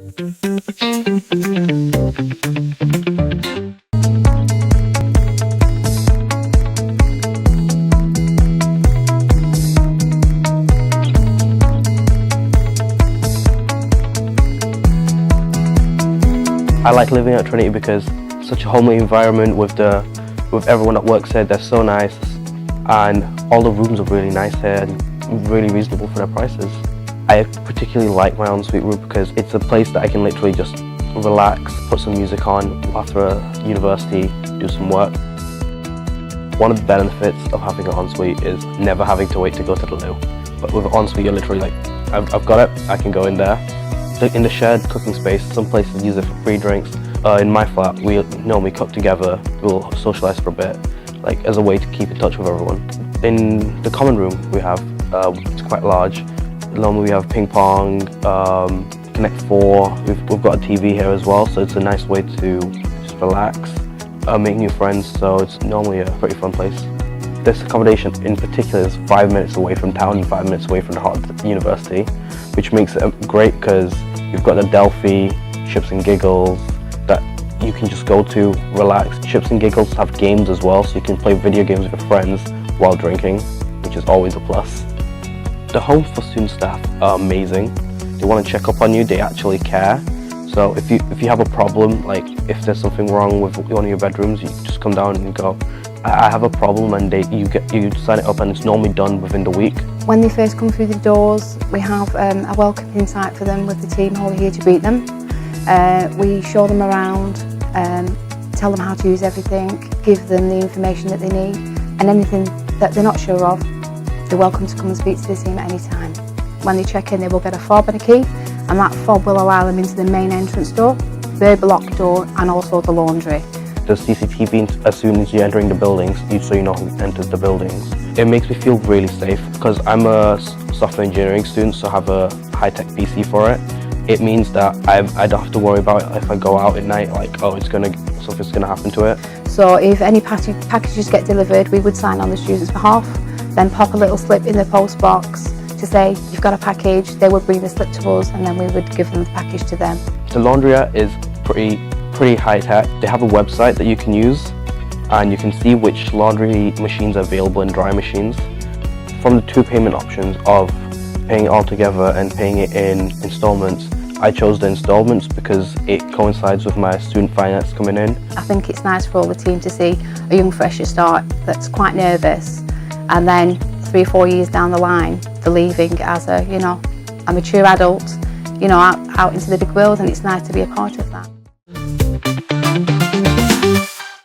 I like living at Trinity because it's such a homely environment with everyone that works here. They're so nice, and all the rooms are really nice here and really reasonable for their prices. I particularly like my ensuite room because it's a place that I can literally just relax, put some music on after university, do some work. One of the benefits of having an ensuite is never having to wait to go to the loo. But with an ensuite, you're literally like, I've got it, I can go in there. In the shared cooking space, some places use it for free drinks. In my flat, we normally cook together, we'll socialise for a bit, like as a way to keep in touch with everyone. In the common room we have, it's quite large. Normally we have ping pong, Connect 4, we've got a TV here as well, so it's a nice way to just relax, make new friends, so it's normally a pretty fun place. This accommodation in particular is 5 minutes away from town and 5 minutes away from the heart of the university, which makes it great because you've got the Delphi, Chips and Giggles that you can just go to, relax. Chips and Giggles have games as well, so you can play video games with your friends while drinking, which is always a plus. The homes for student staff are amazing. They want to check up on you, they actually care. So if you have a problem, like if there's something wrong with one of your bedrooms, you just come down and go, I have a problem, and you sign it up, and it's normally done within the week. When they first come through the doors, we have a welcoming site for them with the team who are here to greet them. We show them around, tell them how to use everything, give them the information that they need, and anything that they're not sure of, they're welcome to come and speak to the team at any time. When they check in, they will get a fob and a key, and that fob will allow them into the main entrance door, the block door, and also the laundry. There's CCTV as soon as you're entering the buildings, so you know who enters the buildings. It makes me feel really safe because I'm a software engineering student, so I have a high-tech PC for it. It means that I don't have to worry about it if I go out at night, like, oh, something's gonna happen to it. So if any packages get delivered, we would sign on the student's behalf, then pop a little slip in the post box to say you've got a package. They would bring the slip to us, and then we would give them the package to them. The laundrette is pretty high-tech. They have a website that you can use, and you can see which laundry machines are available and dry machines. From the two payment options of paying it all together and paying it in installments, I chose the installments because it coincides with my student finance coming in. I think it's nice for all the team to see a young fresher start that's quite nervous, and then 3 or 4 years down the line, they're leaving as a mature adult, out into the big world, and it's nice to be a part of that.